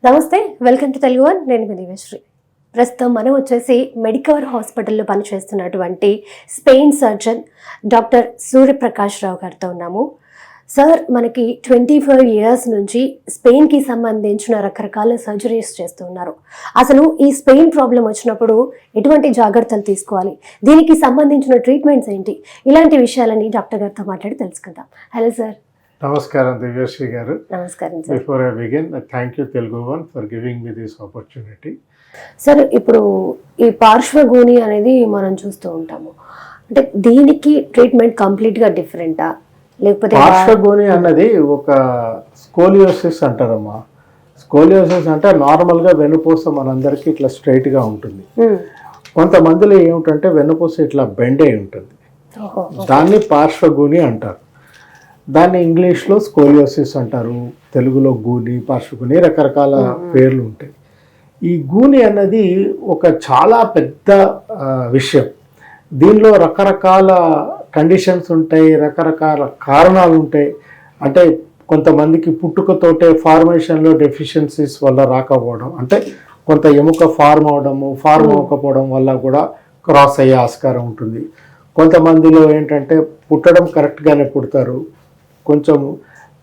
నమస్తే, welcome to Telugu one. నేను మీ దివ్యశ్రీ. ప్రస్తుతం మనం వచ్చేసి మెడికవర్ హాస్పిటల్లో పనిచేస్తున్నటువంటి స్పెయిన్ సర్జన్ డాక్టర్ సూర్యప్రకాష్ రావు గారితో ఉన్నాము. సార్ మనకి 25 years నుంచి స్పెయిన్కి సంబంధించిన రకరకాల సర్జరీస్ చేస్తూ ఉన్నారు. అసలు ఈ స్పెయిన్ ప్రాబ్లం వచ్చినప్పుడు ఎటువంటి జాగ్రత్తలు తీసుకోవాలి, దీనికి సంబంధించిన ట్రీట్మెంట్స్ ఏంటి, ఇలాంటి విషయాలని డాక్టర్ గారితో మాట్లాడి తెలుసుకుందాం. Hello sir. నమస్కారం దివ్యశ్రీ గారు. నమస్కారం sir. Before I begin, thank you Telugu one for giving me this opportunity. Sir, ఇప్పుడు ఈ పార్శ్వగూని అనేది మనం చూస్తూ ఉంటాము, అంటే దీనికి ట్రీట్మెంట్ కంప్లీట్గా డిఫరెంటా, లేకపోతే పార్శ్వగూని అన్నది ఒక స్కోలియోసిస్ అంటారమ్మా. స్కోలియోసిస్ అంటే నార్మల్గా వెన్నుపూస మనందరికీ ఇట్లా స్ట్రైట్గా ఉంటుంది. కొంతమందిలో ఏమిటంటే వెన్నుపూస ఇట్లా బెండ్ అయి ఉంటుంది, దాన్ని పార్శ్వగూని అంటారు. దాన్ని ఇంగ్లీష్లో స్కోలియోసిస్ అంటారు, తెలుగులో గూని, పార్శ్వగూని, రకరకాల పేర్లు ఉంటాయి. ఈ గూని అన్నది ఒక చాలా పెద్ద విషయం. దీనిలో రకరకాల కండిషన్స్ ఉంటాయి, రకరకాల కారణాలు ఉంటాయి. అంటే కొంతమందికి పుట్టుకతోటే ఫార్మేషన్లో డెఫిషియన్సీస్ వల్ల రాకపోవడం, అంటే కొంత ఎముక ఫార్మ్ అవ్వకపోవడం వల్ల కూడా క్రాస్ అయ్యే ఆస్కారం ఉంటుంది. కొంతమందిలో ఏంటంటే పుట్టడం కరెక్ట్గానే పుడతారు, కొంచెం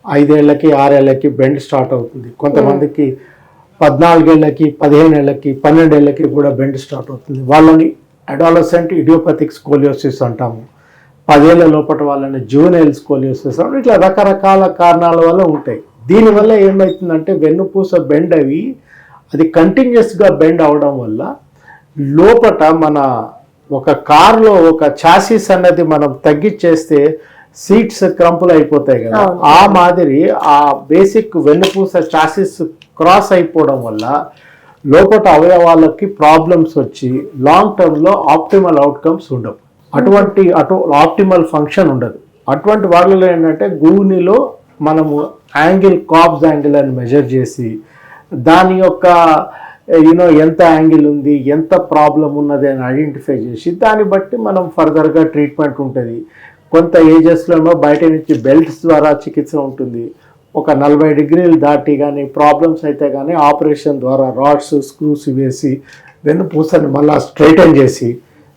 5 ఏళ్ళకి 6 ఏళ్ళకి బెండ్ స్టార్ట్ అవుతుంది. కొంతమందికి 14 ఏళ్ళకి 15 ఏళ్ళకి 12 ఏళ్ళకి కూడా బెండ్ స్టార్ట్ అవుతుంది. వాళ్ళని అడాలసెంట్ ఇడియోపతిక్ స్కోలియోసిస్ అంటాము. 10 ఏళ్ళ లోపల వాళ్ళని జూవెనైల్ స్కోలియోసిస్ అంటే ఇట్లా రకరకాల కారణాల వల్ల ఉంటాయి. దీనివల్ల ఏమవుతుందంటే వెన్నుపూస బెండ్ అవి అది కంటిన్యూస్గా బెండ్ అవడం వల్ల లోపట మన ఒక కార్లో ఒక చాసిస్ అన్నది మనం తగ్గించేస్తే సీట్స్ క్రంపులు అయిపోతాయి కదా, ఆ మాదిరి ఆ బేసిక్ వెన్నుపూస చాసిస్ క్రాస్ అయిపోవడం వల్ల లోపల అవయవాలకి ప్రాబ్లమ్స్ వచ్చి లాంగ్ టర్మ్లో ఆప్టిమల్ అవుట్కమ్స్ ఉండవు. అటు ఆప్టిమల్ ఫంక్షన్ ఉండదు. అటువంటి వాళ్ళలో ఏంటంటే గూనిలో మనము యాంగిల్, కాబ్స్ యాంగిల్ అని మెజర్ చేసి దాని యొక్క ఎంత యాంగిల్ ఉంది, ఎంత ప్రాబ్లం ఉన్నది అని ఐడెంటిఫై చేసి దాన్ని బట్టి మనం ఫర్దర్గా ట్రీట్మెంట్ ఉంటుంది. కొంత ఏజెస్లో బయట నుంచి బెల్ట్స్ ద్వారా చికిత్స ఉంటుంది. ఒక 40 degrees దాటి కానీ ప్రాబ్లమ్స్ అయితే కానీ ఆపరేషన్ ద్వారా రాడ్స్, స్క్రూస్ వేసి వెన్నుపూసని మళ్ళీ స్ట్రైటన్ చేసి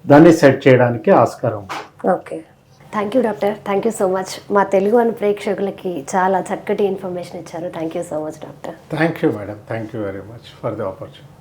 దాన్ని సెట్ చేయడానికి ఆస్కారం. Okay, thank you doctor. Thank you so much. మా తెలుగు అని ప్రేక్షకులకి చాలా చక్కటి ఇన్ఫర్మేషన్ ఇచ్చారు. Thank you so much doctor. Thank you madam. Thank you very much for the opportunity.